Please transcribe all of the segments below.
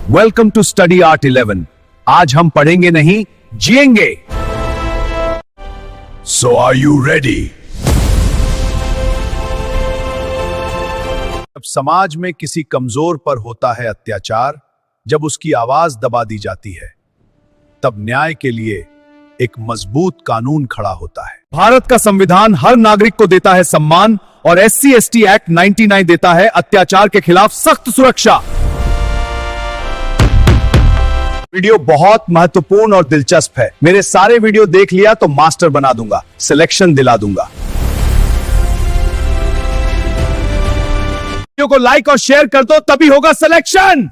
Welcome to study art 11। आज हम पढ़ेंगे नहीं, जिएंगे। सो आर यू रेडी? जब समाज में किसी कमजोर पर होता है अत्याचार, जब उसकी आवाज दबा दी जाती है, तब न्याय के लिए एक मजबूत कानून खड़ा होता है। भारत का संविधान हर नागरिक को देता है सम्मान और SC/ST एक्ट 99 देता है अत्याचार के खिलाफ सख्त सुरक्षा। वीडियो बहुत महत्वपूर्ण और दिलचस्प है। मेरे सारे वीडियो देख लिया तो मास्टर बना दूंगा, सिलेक्शन दिला दूंगा। वीडियो को लाइक और शेयर कर दो, तभी होगा सिलेक्शन।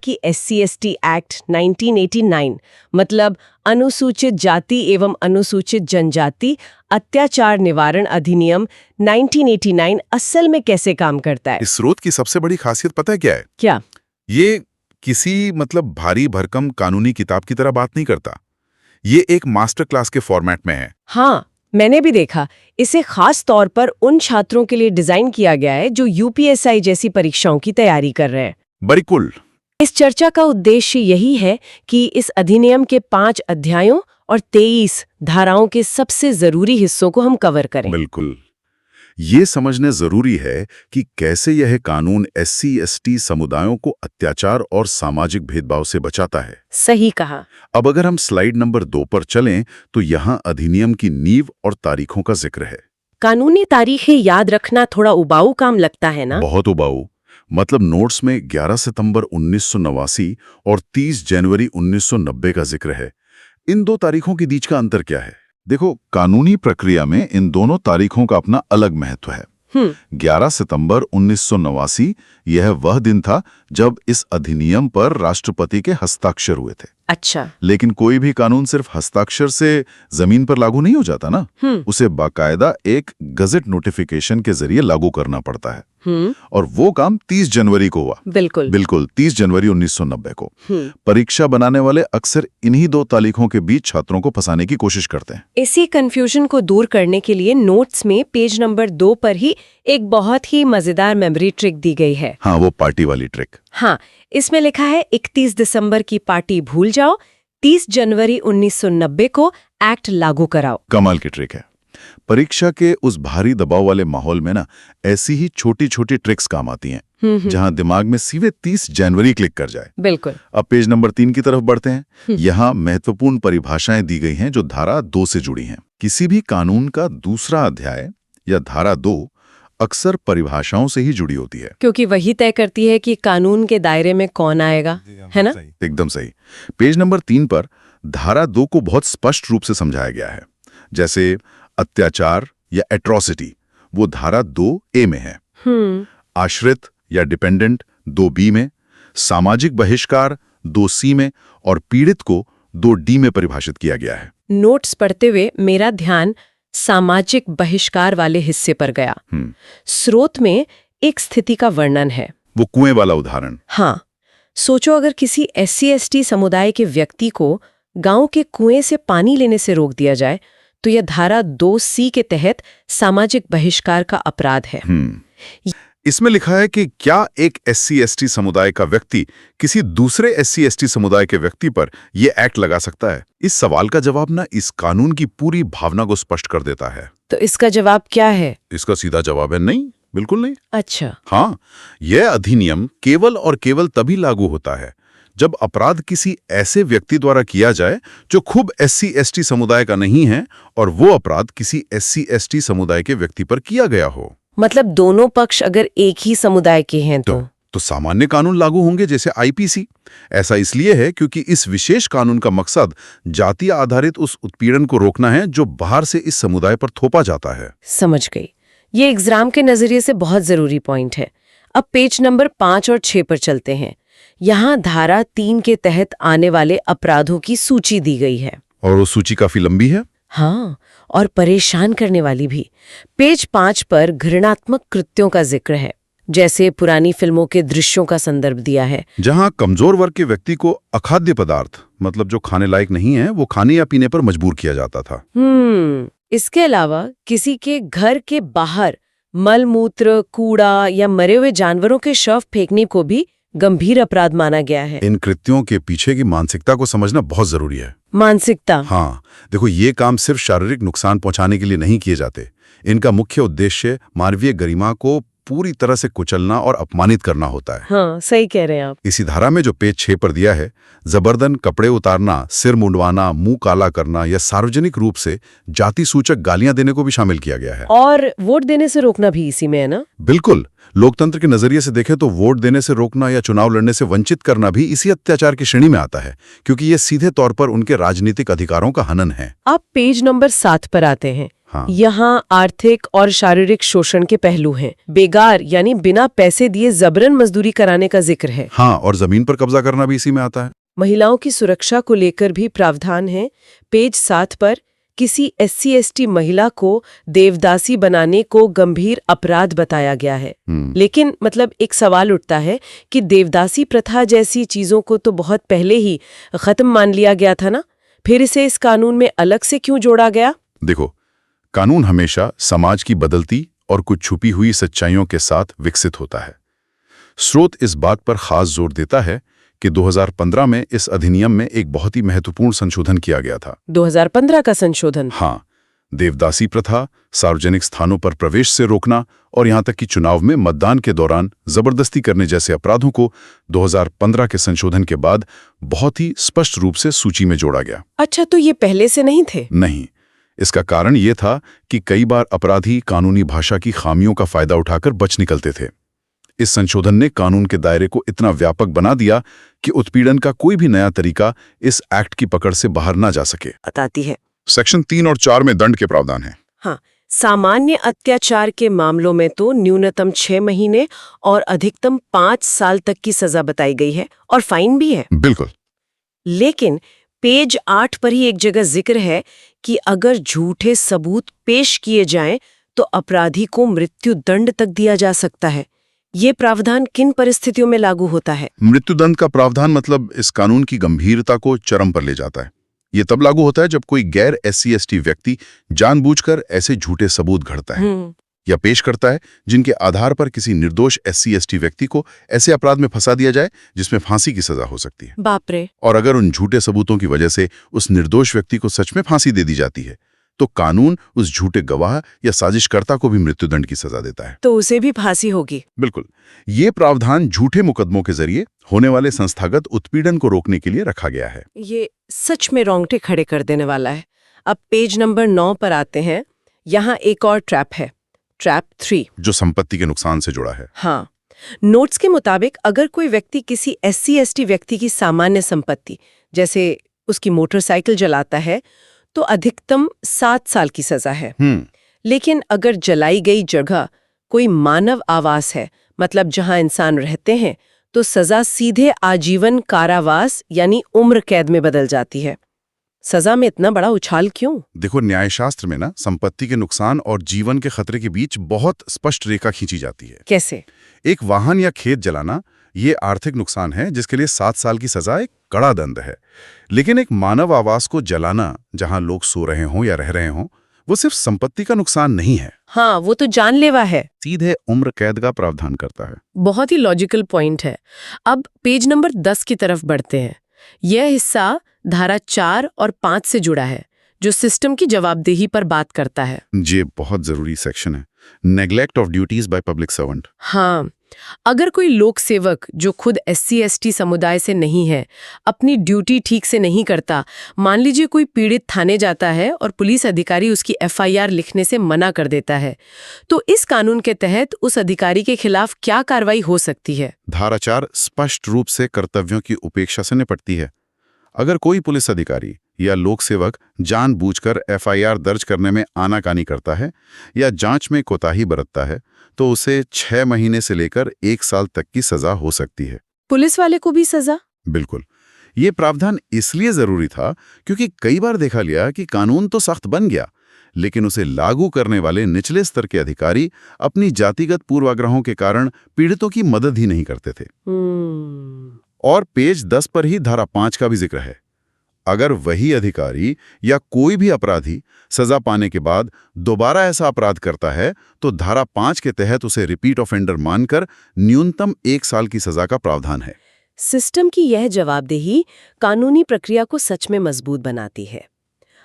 कि SC/ST एक्ट 1989 मतलब अनुसूचित जाति एवं अनुसूचित जनजाति अत्याचार निवारण अधिनियम 1989 असल में कैसे काम करता है? इस स्रोत की सबसे बड़ी खासियत पता है क्या है? क्या? ये किसी भारी भरकम कानूनी किताब की तरह बात नहीं करता। ये एक मास्टर क्लास के फॉर्मेट में है। हाँ, मैंने भी देखा। इसे खास तौर पर उन छात्रों के लिए डिजाइन किया गया है जो UPSI जैसी परीक्षाओं की तैयारी कर रहे हैं। बिल्कुल। इस चर्चा का उद्देश्य यही है कि इस अधिनियम के 5 अध्यायों और 23 धाराओं के सबसे जरूरी हिस्सों को हम कवर करें। बिल्कुल। ये समझने जरूरी है कि कैसे यह कानून SC/ST समुदायों को अत्याचार और सामाजिक भेदभाव से बचाता है। सही कहा। अब अगर हम स्लाइड नंबर 2 पर चलें तो यहाँ अधिनियम की नींव और तारीखों का जिक्र है। कानूनी तारीखें याद रखना थोड़ा उबाऊ काम लगता है ना? बहुत उबाऊ। नोट्स में 11 सितंबर 1989 और 30 जनवरी 1990 का जिक्र है। इन दो तारीखों के बीच का अंतर क्या है? देखो, कानूनी प्रक्रिया में इन दोनों तारीखों का अपना अलग महत्व है। 11 सितंबर 1989 यह वह दिन था जब इस अधिनियम पर राष्ट्रपति के हस्ताक्षर हुए थे। अच्छा। लेकिन कोई भी कानून सिर्फ हस्ताक्षर से जमीन पर लागू नहीं हो जाता ना। उसे बाकायदा एक गजट नोटिफिकेशन के जरिए लागू करना पड़ता है। और वो काम 30 जनवरी को हुआ। बिल्कुल 30 जनवरी 1990 को। परीक्षा बनाने वाले अक्सर इन्हीं दो तारीखों के बीच छात्रों को फंसाने की कोशिश करते हैं। इसी कंफ्यूजन को दूर करने के लिए नोट्स में पेज नंबर 2 पर ही एक बहुत ही मजेदार मेमोरी ट्रिक दी गई है। हाँ, वो पार्टी वाली ट्रिक। हाँ, इसमें लिखा है 31 दिसंबर की पार्टी भूल जाओ, 30 जनवरी 1990 को एक्ट लागू कराओ। कमाल की ट्रिक है। परीक्षा के उस भारी दबाव वाले माहौल में ना ऐसी ही छोटी छोटी ट्रिक्स काम आती हैं, जहां दिमाग में सीधे 30 जनवरी क्लिक कर जाए। बिल्कुल। अब पेज नंबर 3 की तरफ बढ़ते हैं। यहाँ महत्वपूर्ण परिभाषाएं दी गई हैं जो धारा 2 से जुड़ी हैं। किसी भी कानून का दूसरा अध्याय या धारा 2 अक्सर परिभाषाओं से ही जुड़ी होती है, क्योंकि वही तय करती है कि कानून के दायरे में कौन आएगा, है ना? एकदम सही। पेज नंबर 3 पर धारा 2 को बहुत स्पष्ट रूप से समझाया गया है। जैसे अत्याचार या एट्रोसिटी, वो धारा 2A में है। आश्रित या डिपेंडेंट 2B में, सामाजिक बहिष्कार 2C में और पीड़ित को 2D में परिभाषित किया गया है। नोट्स पढ़ते हुए मेरा ध्यान सामाजिक बहिष्कार वाले हिस्से पर गया। स्रोत में एक स्थिति का वर्णन है, वो कुएं वाला उदाहरण। हाँ, सोचो अगर किसी SC/ST समुदाय के व्यक्ति को गांव के कुएं से पानी लेने से रोक दिया जाए तो यह धारा 2C के तहत सामाजिक बहिष्कार का अपराध है। इसमें लिखा है कि क्या एक SC/ST समुदाय का व्यक्ति किसी दूसरे SC/ST समुदाय के व्यक्ति पर यह एक्ट लगा सकता है? इस सवाल का जवाब ना इस कानून की पूरी भावना को स्पष्ट कर देता है। तो इसका जवाब क्या है? इसका सीधा जवाब है नहीं, बिल्कुल नहीं। अच्छा। हाँ, यह अधिनियम केवल और केवल तभी लागू होता है जब अपराध किसी ऐसे व्यक्ति द्वारा किया जाए जो खूब SC/ST समुदाय का नहीं है और वो अपराध किसी SC/ST समुदाय के व्यक्ति पर किया गया हो। मतलब दोनों पक्ष अगर एक ही समुदाय के हैं तो सामान्य कानून लागू होंगे, जैसे IPC। ऐसा इसलिए है क्योंकि इस विशेष कानून का मकसद जाति आधारित उस उत्पीड़न को रोकना है जो बाहर से इस समुदाय पर थोपा जाता है। समझ गई। ये एग्जाम के नजरिए से बहुत जरूरी पॉइंट है। अब पेज नंबर 5 और 6 पर चलते हैं। यहाँ धारा 3 के तहत आने वाले अपराधों की सूची दी गई है। और वो सूची काफी लंबी है। हाँ, और परेशान करने वाली भी। पेज 5 पर घृणात्मक कृत्यों का जिक्र है, जैसे पुरानी फिल्मों के दृश्यों का संदर्भ दिया है, जहां कमजोर वर्ग के व्यक्ति को अखाद्य पदार्थ, मतलब जो खाने लायक नहीं है, वो खाने या पीने पर मजबूर किया जाता था। इसके अलावा किसी के घर के बाहर मलमूत्र, कूड़ा या मरे हुए जानवरों के शव फेंकने को भी गंभीर अपराध माना गया है। इन कृत्यों के पीछे की मानसिकता को समझना बहुत जरूरी है। मानसिकता। हाँ, देखो, ये काम सिर्फ शारीरिक नुकसान पहुंचाने के लिए नहीं किए जाते। इनका मुख्य उद्देश्य मानवीय गरिमा को पूरी तरह से कुचलना और अपमानित करना होता है। हाँ, सही कह रहे हैं आप। इसी धारा में जो पेज 6 पर दिया है, जबरदन कपड़े उतारना, सिर मुंडवाना, मुंह काला करना या सार्वजनिक रूप से जाति सूचक गालियां देने को भी शामिल किया गया है। और वोट देने से रोकना भी इसी में है ना? बिल्कुल। लोकतंत्र के नजरिए से देखें तो वोट देने से रोकना या चुनाव लड़ने से वंचित करना भी इसी अत्याचार की श्रेणी में आता है, क्योंकि ये सीधे तौर पर उनके राजनीतिक अधिकारों का हनन है। आप पेज नंबर 7 पर आते हैं। हाँ। यहाँ आर्थिक और शारीरिक शोषण के पहलू हैं। बेगार यानी बिना पैसे दिए जबरन मजदूरी कराने का जिक्र है। हाँ, और जमीन पर कब्जा करना भी इसी में आता है। महिलाओं की सुरक्षा को लेकर भी प्रावधान है। पेज 7 पर किसी SC/ST महिला को देवदासी बनाने को गंभीर अपराध बताया गया है। लेकिन मतलब एक सवाल उठता है कि देवदासी प्रथा जैसी चीजों को तो बहुत पहले ही खत्म मान लिया गया था ना, फिर इसे इस कानून में अलग से क्यों जोड़ा गया? देखो, कानून हमेशा समाज की बदलती और कुछ छुपी हुई सच्चाइयों के साथ विकसित होता है। स्रोत इस बात पर खास जोर देता है कि 2015 में इस अधिनियम में एक बहुत ही महत्वपूर्ण संशोधन किया गया था। 2015 का संशोधन? हाँ, देवदासी प्रथा, सार्वजनिक स्थानों पर प्रवेश से रोकना और यहां तक कि चुनाव में मतदान के दौरान जबरदस्ती करने जैसे अपराधों को 2015 के संशोधन के बाद बहुत ही स्पष्ट रूप से सूची में जोड़ा गया। अच्छा, तो ये पहले से नहीं थे? नहीं। इसका कारण ये था कि कई बार अपराधी कानूनी भाषा की खामियों का फायदा उठाकर बच निकलते थे। इस संशोधन ने कानून के दायरे को इतना व्यापक बना दिया कि उत्पीड़न का कोई भी नया तरीका इस एक्ट की पकड़ से बाहर ना जा सके। बताती है। सेक्शन 3 और 4 में दंड के प्रावधान है। हाँ, सामान्य अत्याचार के मामलों में तो न्यूनतम 6 महीने और अधिकतम 5 साल तक की सजा बताई गई है और फाइन भी है। बिल्कुल। लेकिन पेज 8 पर ही एक जगह जिक्र है कि अगर झूठे सबूत पेश किए जाएं तो अपराधी को मृत्यु दंड तक दिया जा सकता है। ये प्रावधान किन परिस्थितियों में लागू होता है? मृत्युदंड का प्रावधान मतलब इस कानून की गंभीरता को चरम पर ले जाता है। ये तब लागू होता है जब कोई गैर SC/ST व्यक्ति जानबूझकर ऐसे झूठे सबूत गढ़ता है या पेश करता है जिनके आधार पर किसी निर्दोष SC/ST व्यक्ति को ऐसे अपराध में फंसा दिया जाए जिसमें फांसी की सजा हो सकती है। बाप रे। और अगर उन झूठे सबूतों की वजह से उस निर्दोष व्यक्ति को सच में फांसी दे दी जाती है तो कानून उस झूठे गवाह या साजिशकर्ता को भी मृत्युदंड की सजा देता है। तो उसे भी फांसी होगी? बिल्कुल। ये प्रावधान झूठे मुकदमों के जरिए होने वाले संस्थागत उत्पीड़न को रोकने के लिए रखा गया है। ये सच में रोंगटे खड़े कर देने वाला है। अब पेज नंबर 9 पर आते हैं। यहाँ एक और ट्रैप है, ट्रैप 3, जो संपत्ति के नुकसान से जुड़ा है। हाँ, नोट्स के मुताबिक अगर कोई व्यक्ति किसी SC/ST व्यक्ति की सामान्य संपत्ति जैसे उसकी मोटरसाइकिल जलाता है तो अधिकतम 7 साल की सजा है। लेकिन अगर जलाई गई जगह कोई मानव आवास है, मतलब जहां इंसान रहते हैं, तो सजा सीधे आजीवन कारावास यानी उम्र कैद में बदल जाती है। सजा में इतना बड़ा उछाल क्यों? देखो, न्यायशास्त्र में ना संपत्ति के नुकसान और जीवन के खतरे के बीच बहुत स्पष्ट रेखा खींची जाती है। कैसे? एक वाहन या खेत जलाना ये आर्थिक नुकसान है जिसके लिए 7 साल की सजा एक कड़ा दंड है। लेकिन एक मानव आवास को जलाना जहां लोग सो रहे हों या रह रहे हों, वो सिर्फ संपत्ति का नुकसान नहीं है। हाँ, वो तो जानलेवा है। सीधे उम्र कैद का प्रावधान करता है। बहुत ही लॉजिकल पॉइंट है। अब पेज नंबर 10 की तरफ बढ़ते हैं। यह हिस्सा धारा 4 और 5 से जुड़ा है, जो सिस्टम की जवाबदेही पर बात करता है। ये बहुत जरूरी सेक्शन है। Neglect of duties by public servant. हाँ, अगर कोई लोक सेवक जो खुद SC/ST समुदाय से नहीं है अपनी ड्यूटी ठीक से नहीं करता, मान लीजिए कोई पीड़ित थाने जाता है और पुलिस अधिकारी उसकी FIR लिखने से मना कर देता है, तो इस कानून के तहत उस अधिकारी के खिलाफ क्या कार्रवाई हो सकती है? धारा 4 स्पष्ट रूप से कर्तव्यों की उपेक्षा से निपटती है। अगर कोई पुलिस अधिकारी या लोक सेवक जानबूझकर FIR दर्ज करने में आनाकानी करता है या जांच में कोताही बरतता है तो उसे 6 महीने से लेकर 1 साल तक की सजा हो सकती है। पुलिस वाले को भी सजा? बिल्कुल। ये प्रावधान इसलिए जरूरी था क्योंकि कई बार देखा गया कि कानून तो सख्त बन गया, लेकिन उसे लागू करने वाले निचले स्तर के अधिकारी अपनी जातिगत पूर्वाग्रहों के कारण पीड़ितों की मदद ही नहीं करते थे। और पेज 10 पर ही धारा 5 का भी जिक्र है। अगर वही अधिकारी या कोई भी अपराधी सजा पाने के बाद दोबारा ऐसा अपराध करता है तो धारा 5 के तहत उसे रिपीट ऑफेंडर मानकर न्यूनतम 1 साल की सजा का प्रावधान है। सिस्टम की यह जवाबदेही कानूनी प्रक्रिया को सच में मजबूत बनाती है।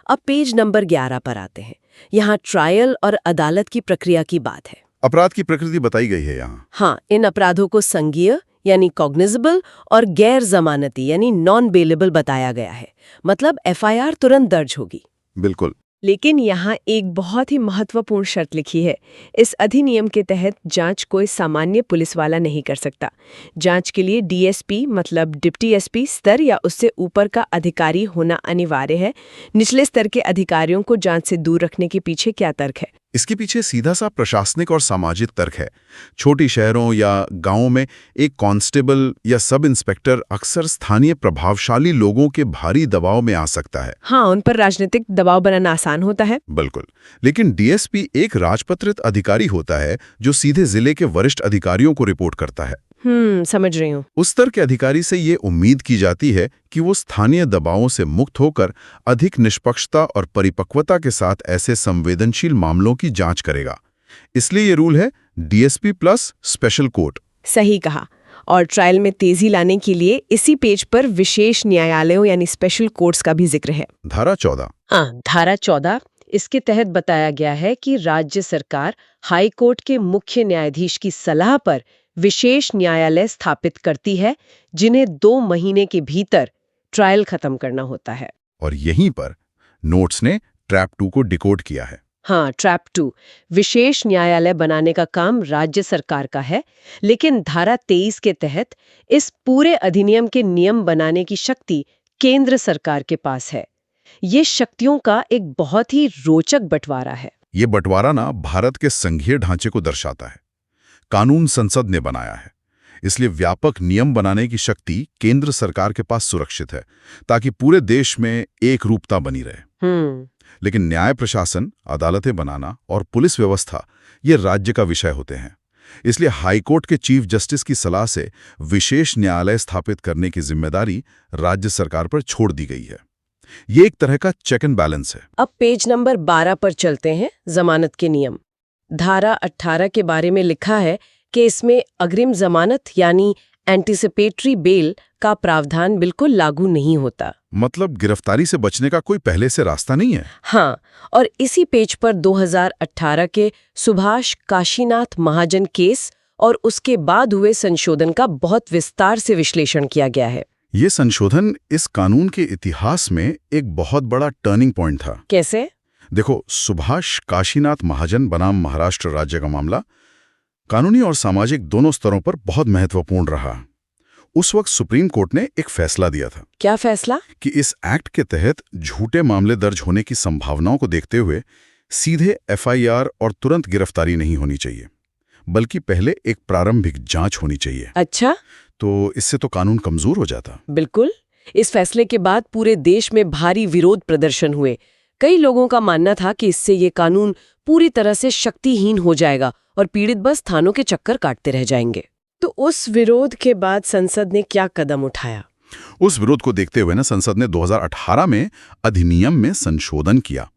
अब पेज नंबर 11 पर आते हैं। यहाँ ट्रायल और अदालत की प्रक्रिया की बात है। अपराध की प्रकृति बताई गई है यहाँ। हाँ, इन अपराधों को संज्ञेय यानी कॉग्निजेबल और गैर जमानती यानी नॉन बेलेबल बताया गया है। मतलब एफआईआर तुरंत दर्ज होगी। बिल्कुल। लेकिन यहाँ एक बहुत ही महत्वपूर्ण शर्त लिखी है। इस अधिनियम के तहत जांच कोई सामान्य पुलिस वाला नहीं कर सकता। जांच के लिए डीएसपी मतलब डिप्टी एसपी स्तर या उससे ऊपर का अधिकारी होना अनिवार्य है। निचले स्तर के अधिकारियों को जांच से दूर रखने के पीछे क्या तर्क है? इसके पीछे सीधा सा प्रशासनिक और सामाजिक तर्क है। छोटी शहरों या गांवों में एक कांस्टेबल या सब इंस्पेक्टर अक्सर स्थानीय प्रभावशाली लोगों के भारी दबाव में आ सकता है। हाँ, उन पर राजनीतिक दबाव बनाना आसान होता है। बिल्कुल। लेकिन डीएसपी एक राजपत्रित अधिकारी होता है जो सीधे जिले के वरिष्ठ अधिकारियों को रिपोर्ट करता है। समझ रही हूँ। उस स्तर के अधिकारी से ये उम्मीद की जाती है कि वो स्थानीय दबावों से मुक्त होकर अधिक निष्पक्षता और परिपक्वता के साथ ऐसे संवेदनशील मामलों की जांच करेगा। इसलिए ये रूल है डीएसपी प्लस स्पेशल कोर्ट। सही कहा। और ट्रायल में तेजी लाने के लिए इसी पेज पर विशेष न्यायालयों यानी स्पेशल कोर्ट्स का भी जिक्र है। धारा 14। हाँ, धारा 14 इसके तहत बताया गया है कि राज्य सरकार हाई कोर्ट के मुख्य न्यायाधीश की सलाह पर विशेष न्यायालय स्थापित करती है, जिन्हें 2 महीने के भीतर ट्रायल खत्म करना होता है। और यहीं पर नोट्स ने ट्रैप 2 को डिकोड किया है। हाँ, ट्रैप 2 विशेष न्यायालय बनाने का काम राज्य सरकार का है, लेकिन धारा 23 के तहत इस पूरे अधिनियम के नियम बनाने की शक्ति केंद्र सरकार के पास है। ये शक्तियों का एक बहुत ही रोचक बंटवारा है। ये बंटवारा ना भारत के संघीय ढांचे को दर्शाता है। कानून संसद ने बनाया है, इसलिए व्यापक नियम बनाने की शक्ति केंद्र सरकार के पास सुरक्षित है, ताकि पूरे देश में एक रूपता बनी रहे। लेकिन न्याय प्रशासन, अदालतें बनाना और पुलिस व्यवस्था ये राज्य का विषय होते हैं। इसलिए हाईकोर्ट के चीफ जस्टिस की सलाह से विशेष न्यायालय स्थापित करने की जिम्मेदारी राज्य सरकार पर छोड़ दी गई है। ये एक तरह का चेक एंड बैलेंस है। अब पेज नंबर 12 पर चलते हैं। जमानत के नियम। धारा 18 के बारे में लिखा है कि इसमें अग्रिम जमानत यानी एंटीसिपेटरी बेल का प्रावधान बिल्कुल लागू नहीं होता। मतलब गिरफ्तारी से बचने का कोई पहले से रास्ता नहीं है। हाँ, और इसी पेज पर 2018 के सुभाष काशीनाथ महाजन केस और उसके बाद हुए संशोधन का बहुत विस्तार से विश्लेषण किया गया है। ये संशोधन इस कानून के इतिहास में एक बहुत बड़ा टर्निंग पॉइंट था। कैसे? देखो, सुभाष काशीनाथ महाजन बनाम महाराष्ट्र राज्य का मामला कानूनी और सामाजिक दोनों स्तरों पर बहुत महत्वपूर्ण रहा। उस वक्त सुप्रीम कोर्ट ने एक फैसला दिया था। क्या फैसला? कि इस एक्ट के तहत झूठे मामले दर्ज होने की संभावनाओं को देखते हुए सीधे एफआईआर और तुरंत गिरफ्तारी नहीं होनी चाहिए, बल्कि पहले एक प्रारंभिक जांच होनी चाहिए। अच्छा, तो इससे तो कानून कमजोर हो जाता। बिल्कुल। इस फैसले के बाद पूरे देश में भारी विरोध प्रदर्शन हुए। कई लोगों का मानना था कि इससे ये कानून पूरी तरह से शक्तिहीन हो जाएगा और पीड़ित बस थानों के चक्कर काटते रह जाएंगे। तो उस विरोध के बाद संसद ने क्या कदम उठाया? उस विरोध को देखते हुए संसद ने 2018 में अधिनियम में संशोधन किया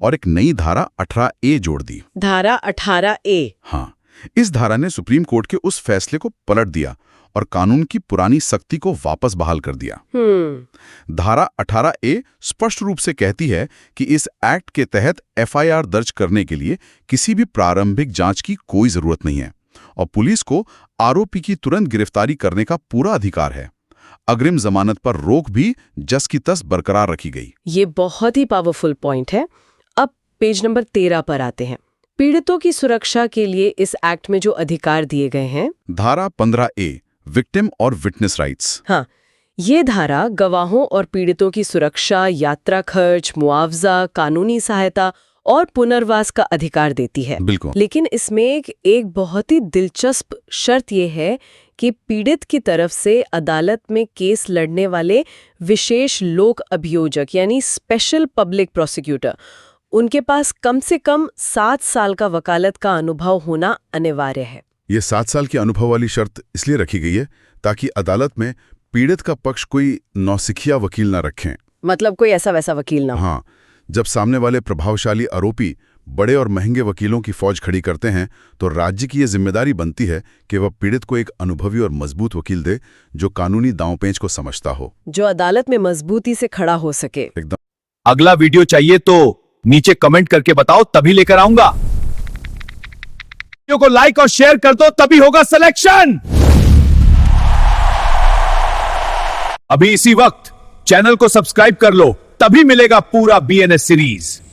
और एक नई धारा 18A जोड़ दी। धारा 18A। हाँ, इस धारा ने सुप्रीम कोर्ट के उस फैसले को पलट दिया और कानून की पुरानी सख्ती को वापस बहाल कर दिया। धारा 18A स्पष्ट रूप से कहती है कि इस एक्ट के तहत एफआईआर दर्ज करने के लिए किसी भी प्रारंभिक जांच की कोई जरूरत नहीं है और पुलिस को आरोपी की तुरंत गिरफ्तारी करने का पूरा अधिकार है। अग्रिम जमानत पर रोक भी जस की तस बरकरार रखी गई। ये बहुत ही पावरफुल पॉइंट है। अब पेज नंबर 13 पर आते हैं। पीड़ितों की सुरक्षा के लिए इस एक्ट में जो अधिकार दिए गए हैं। धारा 15A विक्टिम और विटनेस राइट्स। हाँ, ये धारा गवाहों और पीड़ितों की सुरक्षा, यात्रा खर्च, मुआवजा, कानूनी सहायता और पुनर्वास का अधिकार देती है। बिल्कुल। लेकिन इसमें एक बहुत ही दिलचस्प शर्त यह है कि पीड़ित की तरफ से अदालत में केस लड़ने वाले विशेष लोक अभियोजक यानी स्पेशल पब्लिक प्रोसिक्यूटर, उनके पास कम से कम 7 साल का वकालत का अनुभव होना अनिवार्य है। ये 7 साल की अनुभव वाली शर्त इसलिए रखी गई है ताकि अदालत में पीड़ित का पक्ष कोई नौसिखिया वकील न रखें। मतलब कोई ऐसा वैसा वकील ना हो। हाँ, जब सामने वाले प्रभावशाली आरोपी बड़े और महंगे वकीलों की फौज खड़ी करते हैं तो राज्य की यह जिम्मेदारी बनती है कि वह पीड़ित को एक अनुभवी और मजबूत वकील दे जो कानूनी दांवपेच को समझता हो, जो अदालत में मजबूती से खड़ा हो सके। एकदम। अगला वीडियो चाहिए तो नीचे कमेंट करके बताओ, तभी लेकर आऊंगा। वीडियो को लाइक और शेयर कर दो, तभी होगा सिलेक्शन। अभी इसी वक्त चैनल को सब्सक्राइब कर लो, तभी मिलेगा पूरा BNS सीरीज।